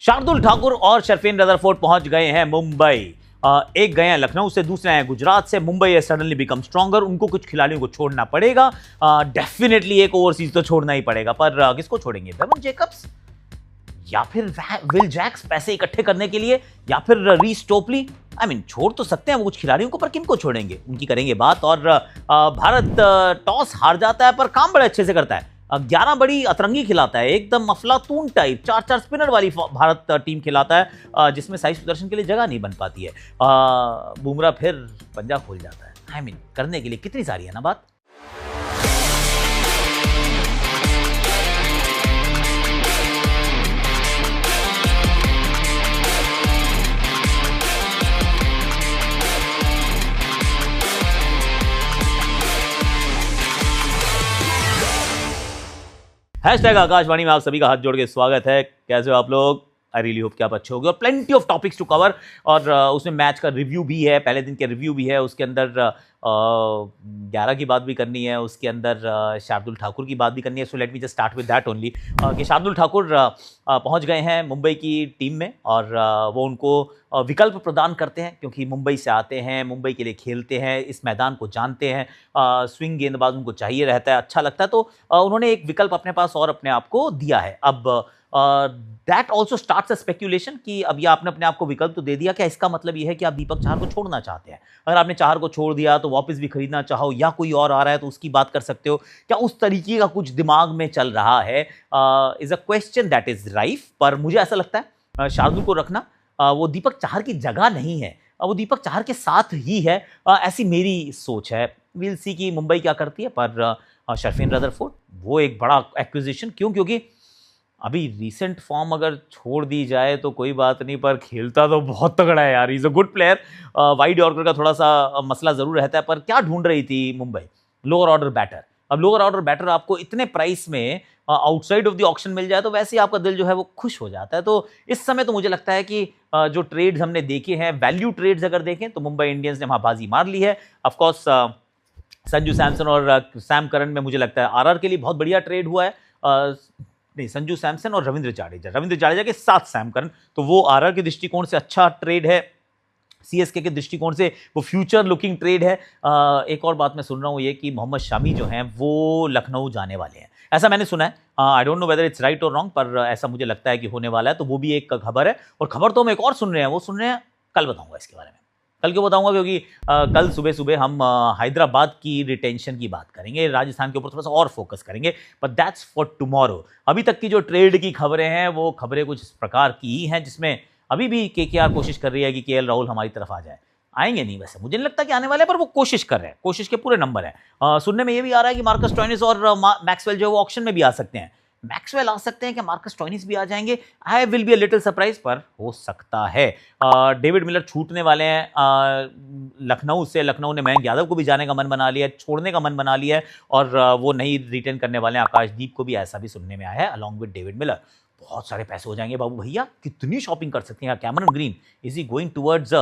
शार्दुल ठाकुर और शर्फेन रदरफोर्ड पहुंच गए हैं मुंबई। एक गए हैं लखनऊ से, दूसरे हैं गुजरात से। मुंबई है सडनली बिकम स्ट्रॉन्गर। उनको कुछ खिलाड़ियों को छोड़ना पड़ेगा। डेफिनेटली एक ओवरसीज तो छोड़ना ही पड़ेगा, पर किसको छोड़ेंगे? बेवन जेकब्स या फिर विल जैक्स पैसे इकट्ठे करने के लिए, या फिर रीस टोपली? छोड़ तो सकते हैं वो कुछ खिलाड़ियों को, पर किनको छोड़ेंगे उनकी करेंगे बात। और भारत टॉस हार जाता है पर काम बड़े अच्छे से करता है। 11 बड़ी अतरंगी खिलाता है, एकदम अफलातून टाइप 4-4 स्पिनर वाली भारत टीम खिलाता है, जिसमें साई सुदर्शन के लिए जगह नहीं बन पाती है। बुमराह फिर पंजा खोल जाता है। करने के लिए कितनी सारी है ना बात। हैशटैग आकाशवाणी में आप सभी का हाथ जोड़ के स्वागत है। कैसे हो आप लोग? आई रियली होप कि आप अच्छे होंगे। और plenty of topics to cover, और उसमें मैच का रिव्यू भी है, पहले दिन के रिव्यू भी है, उसके अंदर 11 की बात भी करनी है, उसके अंदर शार्दुल ठाकुर की बात भी करनी है। So let me just start with that only कि शार्दुल ठाकुर पहुंच गए हैं मुंबई की टीम में, और वो उनको विकल्प प्रदान करते हैं क्योंकि मुंबई से आते हैं, मुंबई के लिए खेलते हैं, इस मैदान को जानते हैं। स्विंग गेंदबाज उनको चाहिए रहता है, अच्छा लगता है, तो उन्होंने एक विकल्प अपने पास और अपने आप को दिया है। अब that also starts a speculation कि अब ये आपने अपने आप को विकल्प तो दे दिया, क्या इसका मतलब ये है कि आप दीपक चाहर को छोड़ना चाहते हैं? अगर आपने चाहर को छोड़ दिया तो वापस भी खरीदना चाहो, या कोई और आ रहा है तो उसकी बात कर सकते हो, क्या उस तरीके का कुछ दिमाग में चल रहा है? Is a question that is rife. पर मुझे ऐसा लगता है शार्दुल को रखना वो दीपक चाहर की जगह नहीं है, वो दीपक चाहर के साथ ही है, ऐसी मेरी सोच है। विल सी कि मुंबई क्या करती है। पर शर्फेन रदरफोर्ड वो एक बड़ा एक्विजिशन, क्योंकि अभी रीसेंट फॉर्म अगर छोड़ दी जाए तो कोई बात नहीं, पर खेलता तो बहुत तगड़ा है यार। Is a good player. Wide yorker का थोड़ा सा मसला जरूर रहता है, पर क्या ढूंढ रही थी मुंबई? Lower order batter. अब लोअर ऑर्डर बैटर आपको इतने प्राइस में आउटसाइड ऑफ द ऑक्शन मिल जाए तो वैसे ही आपका दिल जो है वो खुश हो जाता है। तो इस समय तो मुझे लगता है कि जो ट्रेड्स हमने देखे हैं, वैल्यू ट्रेड्स अगर देखें, तो मुंबई इंडियंस ने वहां बाजी मार ली है। ऑफकोर्स संजू सैमसन और सैम करन में मुझे लगता है आरआर के लिए बहुत बढ़िया ट्रेड हुआ है। नहीं, संजू सैमसन और रविंद्र जाडेजा के साथ सैम करन, तो वो आरआर के दृष्टिकोण से अच्छा ट्रेड है। सीएसके के दृष्टिकोण से वो फ्यूचर लुकिंग ट्रेड है। एक और बात मैं सुन रहा हूँ ये कि मोहम्मद शामी जो हैं वो लखनऊ जाने वाले हैं, ऐसा मैंने सुना है। I don't know whether it's right और रॉन्ग, पर ऐसा मुझे लगता है कि होने वाला है। तो वो भी एक खबर है। और खबर तो हम एक और सुन रहे हैं, वो सुन रहे हैं, कल बताऊंगा इसके बारे में। कल क्यों बताऊंगा? क्योंकि कल सुबह सुबह हम हैदराबाद की रिटेंशन की बात करेंगे, राजस्थान के ऊपर थोड़ा सा और फोकस करेंगे, बट दैट्स फॉर टुमारो। अभी तक की जो ट्रेड की खबरें हैं वो खबरें कुछ इस प्रकार की ही हैं, जिसमें अभी भी केकेआर कोशिश कर रही है कि केएल राहुल हमारी तरफ आ जाए। आएंगे नहीं, वैसे मुझे नहीं लगता कि आने वाले, पर वो कोशिश कर रहे हैं, कोशिश के पूरे नंबर है। सुनने में ये भी आ रहा है कि मार्कस स्टोइनिस और मैक्सवेल जो है वो ऑक्शन में भी आ सकते हैं। मैक्सवेल आ सकते हैं, कि मार्कस स्टोइनिस भी आ जाएंगे? I will be a little surprise, पर हो सकता है। डेविड मिलर छूटने वाले हैं लखनऊ से। लखनऊ ने मयंक यादव को भी जाने का मन बना लिया है, छोड़ने का मन बना लिया है, और वो नहीं रिटेन करने वाले हैं आकाशदीप को भी, ऐसा भी सुनने में आया है, अलॉन्ग विद डेविड मिलर। बहुत सारे पैसे हो जाएंगे बाबू भैया, कितनी शॉपिंग कर सकते हैं। Cameron green, is he going towards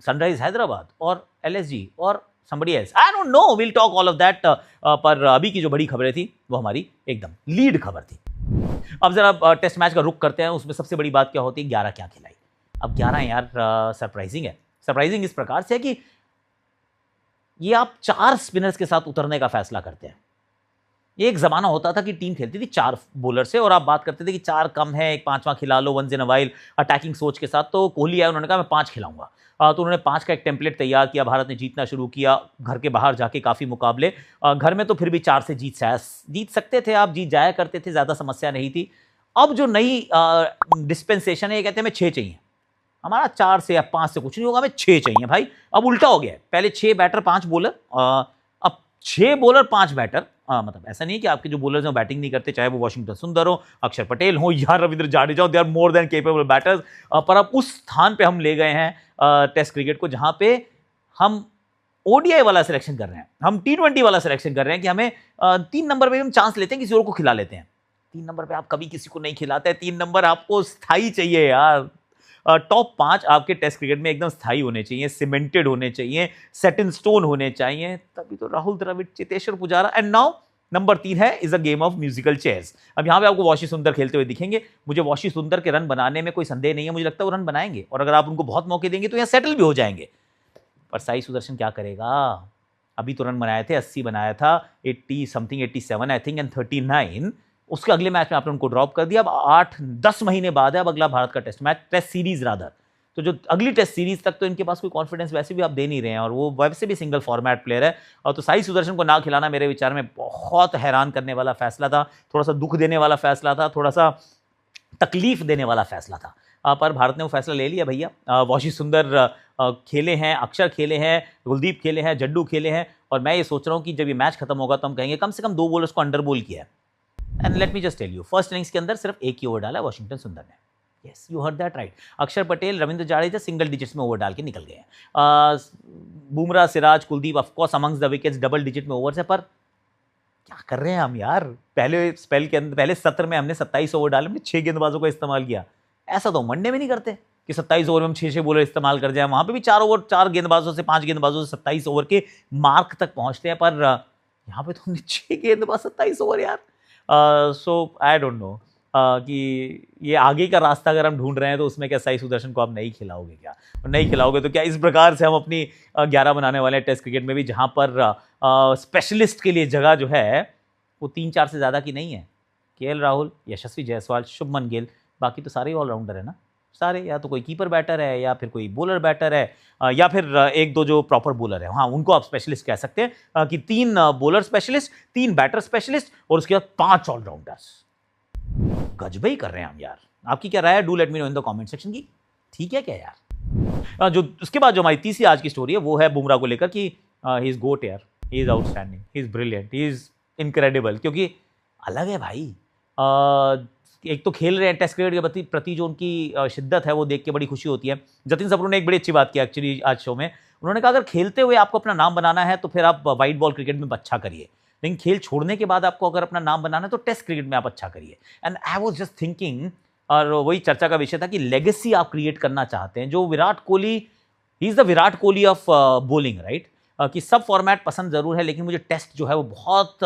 sunrise Hyderabad और एलएसजी और somebody else? I don't know, we'll talk all of that. पर अभी की जो बड़ी खबरें थी वो हमारी एकदम लीड खबर थी। अब जरा टेस्ट मैच का रुख करते हैं। उसमें सबसे बड़ी बात क्या होती है? 11 क्या खिलाई? अब 11 यार सरप्राइजिंग है। सरप्राइजिंग इस प्रकार से है कि ये आप 4 स्पिनर्स के साथ उतरने का फैसला करते हैं। ये एक जमाना होता था कि टीम खेलती थी 4 बॉलर से, और आप बात करते थे कि 4 कम है, एक 5वां खिला लो once in a while, attacking सोच के साथ। तो कोहली आया, उन्होंने कहा मैं 5 खिलाऊंगा। तो उन्होंने 5 का एक टेम्पलेट तैयार किया। भारत ने जीतना शुरू किया, घर के बाहर जाके काफ़ी मुकाबले। घर में तो फिर भी 4 से जीत सकते थे आप, जीत जाया करते थे, ज़्यादा समस्या नहीं थी। अब जो नई डिस्पेंसेशन है, ये कहते हैं हमें 6 चाहिए। हमारा 4 से या 5 से कुछ नहीं होगा, हमें 6 चाहिए भाई। अब उल्टा हो गया है, पहले 6 बैटर 5 बॉलर, अब 6 बॉलर 5 बैटर। मतलब ऐसा नहीं कि आपके जो बॉलर्स हैं वो बैटिंग नहीं करते, चाहे वो वाशिंगटन सुंदर हो, अक्षर पटेल हो या रविंद्र जाडेजा हो, they are more than capable batters. पर अब उस स्थान पे हम ले गए हैं टेस्ट क्रिकेट को, जहां पे हम ओडीआई वाला सिलेक्शन कर रहे हैं, हम टी20 वाला सिलेक्शन कर रहे हैं कि हमें 3 नंबर पे हम चांस लेते हैं, किसी और को खिला लेते हैं। 3 नंबर पे आप कभी किसी को नहीं खिलाते। 3 नंबर आपको स्थायी चाहिए यार। टॉप 5 आपके टेस्ट क्रिकेट में एकदम स्थायी होने चाहिए, सीमेंटेड होने चाहिए, सेट इन स्टोन होने चाहिए। तभी तो Rahul Dravid, Cheteshwar Pujara and now number 3 है is a game of musical chairs. अब यहाँ पे आपको वॉशी सुंदर खेलते हुए दिखेंगे। मुझे वॉशी सुंदर के रन बनाने में कोई संदेह नहीं है, मुझे लगता है वो रन बनाएंगे और अगर आप उनको बहुत मौके देंगे तो यहाँ सेटल भी हो जाएंगे। पर साई सुदर्शन क्या करेगा? अभी तो रन बनाए थे, 80 बनाया था, 80 समथिंग, 87 आई थिंक एंड 39। उसके अगले मैच में आपने उनको ड्रॉप कर दिया। अब 8-10 महीने बाद है अब अगला भारत का test match, test series rather. तो जो अगली टेस्ट सीरीज तक तो इनके पास कोई कॉन्फिडेंस वैसे भी आप दे नहीं रहे हैं और वो वैसे भी सिंगल फॉर्मेट प्लेयर है। और तो साई सुदर्शन को ना खिलाना मेरे विचार में बहुत हैरान करने वाला फैसला था, थोड़ा सा दुख देने वाला फैसला था, थोड़ा सा तकलीफ देने वाला फैसला था। पर भारत ने वो फैसला ले लिया भैया। वॉशी सुंदर खेले हैं, अक्षर खेले हैं, कुलदीप खेले हैं, जड्डू खेले हैं और मैं ये सोच रहा हूँ कि जब ये मैच खत्म होगा तो हम कहेंगे कम से कम 2 बॉलर्स को अंडर बोल किया है। And let me just tell you, first innings के अंदर सिर्फ एक ही ओवर डाला वॉशिंगटन सुंदर ने। Yes, you heard that right. अक्षर पटेल, रविंद्र जाडेजा सिंगल डिजिट्स में ओवर डाल के निकल गए हैं। Bumrah, Siraj, Kuldeep of course amongst the wickets double digit में ओवर्स है। पर क्या कर रहे हैं हम यार? पहले स्पेल के अंदर, पहले सत्र में हमने 27 ओवर डाले, हमने 6 गेंदबाजों का इस्तेमाल किया। ऐसा तो वनडे में नहीं करते कि 27 ओवर में हम 6 बॉलर इस्तेमाल कर जाए। वहां पे भी 4 गेंदबाजों से 5 गेंदबाजों से 27 ओवर के मार्क तक पहुंचते हैं, पर यहाँ पे तो हमने 6 गेंदबाज 27 ओवर यार। सो आई डोंट नो कि ये आगे का रास्ता अगर हम ढूंढ रहे हैं तो उसमें क्या साई सुदर्शन को आप नहीं खिलाओगे क्या? और नहीं खिलाओगे तो क्या इस प्रकार से हम अपनी 11 बनाने वाले टेस्ट क्रिकेट में भी, जहां पर स्पेशलिस्ट के लिए जगह जो है वो 3-4 से ज़्यादा की नहीं है। केएल राहुल, यशस्वी जायसवाल, शुभमन गिल, बाकी तो सारे ऑलराउंडर है ना सारे। या तो कोई कीपर बैटर है या फिर कोई बॉलर बैटर है या फिर 1-2 जो प्रॉपर बॉलर है, हाँ उनको आप स्पेशलिस्ट कह सकते हैं कि 3 बॉलर स्पेशलिस्ट, 3 बैटर स्पेशलिस्ट और उसके बाद 5 ऑलराउंडर्स। गजब ही कर रहे हैं हम यार। आपकी क्या राय है? Do let me know in the comment section की। ठीक है क्या यार? जो उसके बाद जो हमारी तीसरी आज की स्टोरी है वो है बुमराह को लेकर कि ही इज गोट यार, ही is outstanding, he is brilliant, he is incredible. क्योंकि अलग है भाई। एक तो खेल रहे हैं टेस्ट क्रिकेट के प्रति जो उनकी शिद्दत है वो देख के बड़ी खुशी होती है। जतिन सबरू ने एक बड़ी अच्छी बात की एक्चुअली आज शो में। उन्होंने कहा अगर खेलते हुए आपको अपना नाम बनाना है तो फिर आप वाइट बॉल क्रिकेट में अच्छा करिए, लेकिन खेल छोड़ने के बाद आपको अगर अपना नाम बनाना है तो टेस्ट क्रिकेट में आप अच्छा करिए। And I was just thinking, और वही चर्चा का विषय था कि लेगेसी आप क्रिएट करना चाहते हैं। जो Virat Kohli, he is the Virat Kohli of bowling right, कि सब फॉर्मेट पसंद जरूर है लेकिन मुझे टेस्ट जो है वो बहुत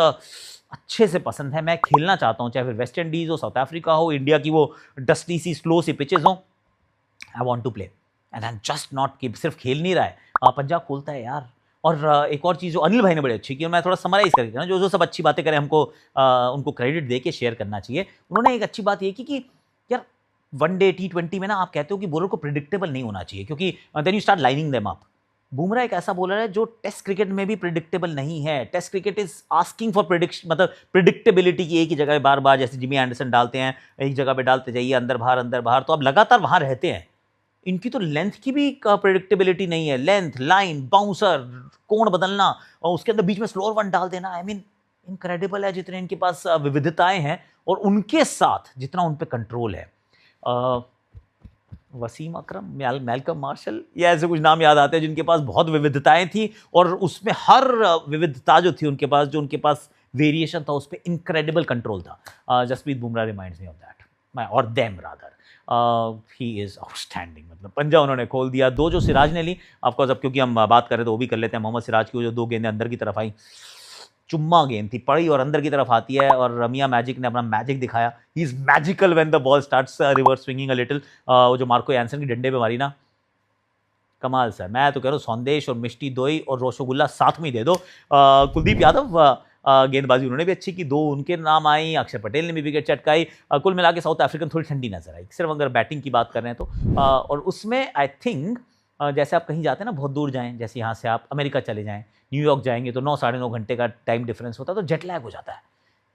अच्छे से पसंद है। मैं खेलना चाहता हूँ, चाहे फिर वेस्ट इंडीज हो, साउथ अफ्रीका हो, इंडिया की वो डस्टी सी स्लो सी पिचेस हो, I want to play and I am just not कि सिर्फ खेल नहीं रहा है, पंजा खोलता है यार। और एक और चीज़ जो अनिल भाई ने बड़ी अच्छी की, और मैं थोड़ा समराइज करके ना, जो सब अच्छी बातें करें हमको उनको क्रेडिट दे के शेयर करना चाहिए। उन्होंने एक अच्छी बात ये की कि यार वनडे T20 में ना आप कहते हो कि बॉलर को प्रिडिक्टेबल नहीं होना चाहिए क्योंकि then you start lining them up. Bumrah एक ऐसा बॉलर है जो टेस्ट क्रिकेट में भी प्रिडिक्टेबल नहीं है। Test cricket is asking for prediction, मतलब प्रिडिक्टेबिलिटी की। एक ही जगह बार बार जैसे जिमी एंडरसन डालते हैं, एक जगह पे डालते जाइए अंदर बाहर, तो आप लगातार वहां रहते हैं। इनकी तो लेंथ की भी प्रिडिक्टेबिलिटी नहीं है। लेंथ, लाइन, बाउंसर, कोण बदलना और उसके अंदर बीच में स्लोअर वन डाल देना, आई मीन इनक्रेडिबल है जितने इनके पास विविधताएं हैं और उनके साथ जितना उन पे कंट्रोल है। वसीम अकरम, मैल्कम मार्शल, या ऐसे कुछ नाम याद आते हैं जिनके पास बहुत विविधताएं थी और उसमें हर विविधता जो थी उनके पास, जो उनके पास वेरिएशन था, उस पर इनक्रेडिबल कंट्रोल था। Jasprit Bumrah reminds me of that, और them rather. He is outstanding, मतलब पंजा उन्होंने खोल दिया। 2 जो सिराज ने ली, ऑफकोर्स अब क्योंकि हम बात कर रहे तो वो भी कर लेते हैं। मोहम्मद सिराज की जो 2 गेंदें अंदर की तरफ आई, चुम्मा गेंद थी, पड़ी और अंदर की तरफ आती है और रमिया मैजिक ने अपना मैजिक दिखाया। He is magical when the ball starts reverse swinging a little. वो जो मार्को यानसन की डंडे पे मारी ना, कमाल सर। मैं तो कह रहा हूँ संदेश और मिष्टी दोई और रसगुल्ला साथ में ही दे दो। कुलदीप यादव गेंदबाजी उन्होंने भी अच्छी की, 2 उनके नाम आई, अक्षर पटेल ने भी विकेट चटकाई। कुल मिला के साउथ अफ्रीकन थोड़ी ठंडी नजर आई, सिर्फ अगर बैटिंग की बात कर रहे हैं तो। और उसमें आई थिंक जैसे आप कहीं जाते हैं ना, बहुत दूर जाएं, जैसे यहाँ से आप अमेरिका चले जाएं, न्यूयॉर्क जाएंगे तो 9 साढ़े 9 घंटे का टाइम डिफरेंस होता है, तो जेट लैग हो जाता है।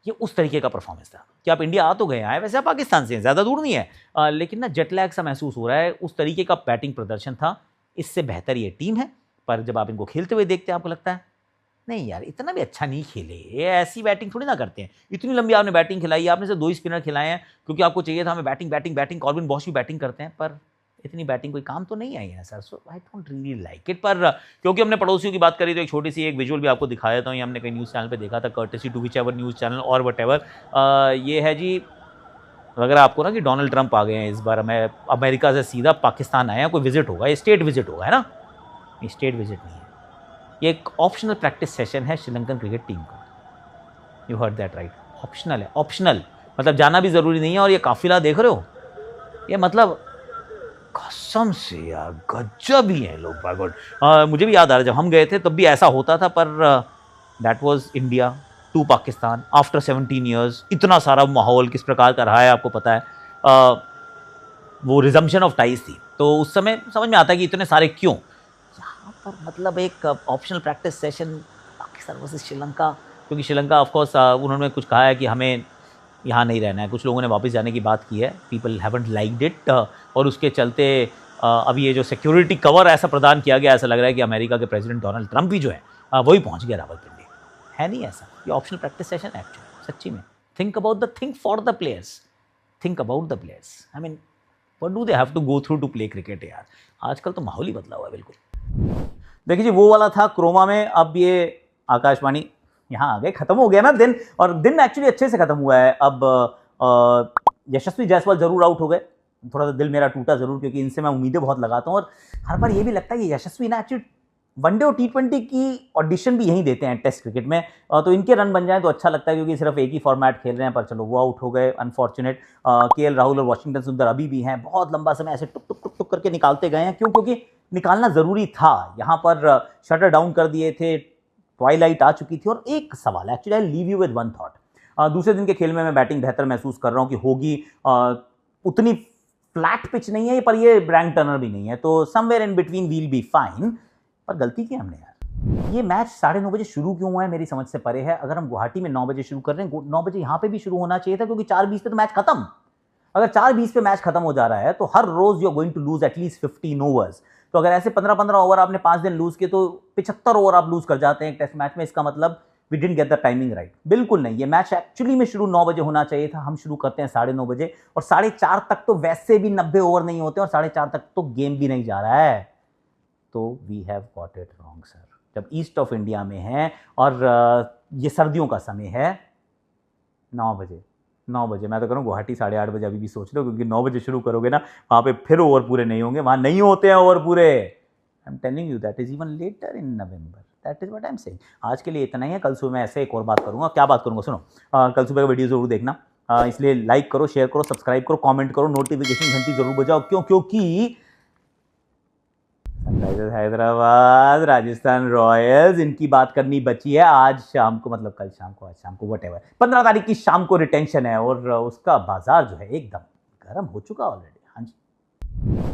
ये उस तरीके का परफॉर्मेंस था कि आप इंडिया आ तो गए आए, वैसे आप पाकिस्तान से हैं, ज़्यादा दूर नहीं है, लेकिन ना जेट लैग सा महसूस हो रहा है। उस तरीके का बैटिंग प्रदर्शन था। इससे बेहतर ये टीम है, पर जब आप इनको खेलते हुए देखते हैं आपको लगता है नहीं यार इतना भी अच्छा नहीं खेले, ये ऐसी बैटिंग थोड़ी ना करते हैं। इतनी लंबी आपने बैटिंग खिलाई, आपने से 2 ही स्पिनर खिलाए हैं क्योंकि आपको चाहिए था हमें बैटिंग। कॉर्बिन बॉश भी बैटिंग करते हैं, पर इतनी बैटिंग कोई काम तो नहीं आई है sir. So I don't really like it. पर क्योंकि हमने पड़ोसियों की बात करी तो एक छोटी सी एक विजुअल भी आपको दिखाया था, ये हमने कहीं न्यूज़ चैनल पे देखा था, courtesy to whichever news channel और वट एवर। ये है जी, अगर आपको ना कि डोनाल्ड ट्रंप आ गए हैं इस बार, मैं अमेरिका से सीधा पाकिस्तान आए हैं, कोई विजिट होगा, ये स्टेट विजिट होगा, है ना? ये स्टेट विजिट नहीं है, ये एक ऑप्शनल प्रैक्टिस सेशन है श्रीलंकन क्रिकेट टीम का। You heard that right, optional है, ऑप्शनल, मतलब जाना भी ज़रूरी नहीं है। और ये काफिला देख रहे हो, ये मतलब कसम से यार गजब ही है लोग पागल। मुझे भी याद आ रहा है जब हम गए थे तब भी ऐसा होता था, पर that was India to Pakistan after 17 years. इतना सारा माहौल किस प्रकार का रहा है आपको पता है। वो रिजम्पशन ऑफ टाइज थी, तो उस समय समझ में आता है कि इतने सारे क्यों। यहाँ पर मतलब एक optional practice session Pakistan versus Sri Lanka, क्योंकि श्रीलंका ऑफकोर्स उन्होंने कुछ कहा है कि हमें यहाँ नहीं रहना है, कुछ लोगों ने वापस जाने की बात की है, पीपल हैवंट लाइक्ड इट। और उसके चलते अभी ये जो सिक्योरिटी कवर ऐसा प्रदान किया गया, ऐसा लग रहा है कि अमेरिका के प्रेसिडेंट डोनाल्ड ट्रंप भी जो है वही पहुँच गया रावलपिंडी। है नहीं ऐसा, ये ऑप्शनल प्रैक्टिस सेशन एक्चुअली सच्ची में। Think about the think for the players, think about the players. I mean what do they have to go through to play cricket यार। आजकल तो माहौल ही बदला हुआ है बिल्कुल। देखिए जी, वो वाला था क्रोमा में, अब ये आकाशवाणी यहाँ आ गए, खत्म हो गया ना दिन, और दिन एक्चुअली अच्छे से खत्म हुआ है। अब यशस्वी जायसवाल जरूर आउट हो गए, थोड़ा सा दिल मेरा टूटा जरूर, क्योंकि इनसे मैं उम्मीदें बहुत लगाता हूँ। और हर बार ये भी लगता है कि यशस्वी ना एक्चुअली वनडे और T20 की ऑडिशन भी यहीं देते हैं टेस्ट क्रिकेट में, तो इनके रन बन जाए तो अच्छा लगता है, क्योंकि सिर्फ एक ही फॉर्मेट खेल रहे हैं। पर चलो वो आउट हो गए, अनफॉर्चुनेट। KL राहुल और वॉशिंगटन सुंदर अभी भी हैं, बहुत लंबा समय ऐसे टुक टुक टुक टुक करके निकालते गए हैं। क्यों? क्योंकि निकालना जरूरी था। यहाँ पर शटर डाउन कर दिए थे, ट्वाइलाइट आ चुकी थी। और एक सवाल actually, I leave you with one thought. दूसरे दिन के खेल में मैं बैटिंग बेहतर महसूस कर रहा हूँ कि होगी। उतनी फ्लैट पिच नहीं है, पर ये ब्रैंक टर्नर भी नहीं है, तो somewhere in between we'll be fine. पर गलती की हमने यार, ये मैच 9:30 बजे शुरू क्यों हुआ है मेरी समझ से परे है। अगर हम गुवाहाटी में 9 बजे शुरू कर रहे हैं, 9 बजे यहाँ पे भी शुरू होना चाहिए था, क्योंकि 4:20 पे तो मैच खत्म। अगर 4:20 पे मैच खत्म हो जा रहा है तो हर रोज you are going to lose at least 15 overs. तो अगर ऐसे 15-15 ओवर आपने 5 दिन लूज किए, तो 75 ओवर आप लूज कर जाते हैं एक टेस्ट मैच में। इसका मतलब we didn't get the timing right. बिल्कुल नहीं, ये मैच एक्चुअली में शुरू 9 बजे होना चाहिए था, हम शुरू करते हैं 9:30 बजे, और 4:30 तक तो वैसे भी 90 ओवर नहीं होते, और 4:30 तक तो गेम भी नहीं जा रहा है। तो we have got it wrong sir. जब ईस्ट ऑफ इंडिया में है और ये सर्दियों का समय है, 9 बजे, 9 बजे मैं तो करूँ गुवाहाटी 8:30 बजे अभी भी सोच लो, क्योंकि 9 बजे शुरू करोगे ना, वहाँ पे फिर ओवर पूरे नहीं होंगे, वहाँ नहीं होते हैं ओवर पूरे। I am telling you that is even later in November, that is what I am saying. आज के लिए इतना ही है, कल सुबह मैं ऐसे एक और बात करूँगा। क्या बात करूँगा सुनो, कल सुबह का वीडियो जरूर देखना, इसलिए लाइक करो, शेयर करो, सब्सक्राइब करो, कॉमेंट करो, नोटिफिकेशन घंटी जरूर बजाओ। क्यों? क्योंकि सनराइजर्स हैदराबाद, राजस्थान रॉयल्स, इनकी बात करनी बची है आज शाम को, मतलब कल शाम को, आज शाम को, वट एवर 15 तारीख की शाम को रिटेंशन है, और उसका बाजार जो है एकदम गर्म हो चुका ऑलरेडी। हाँ जी।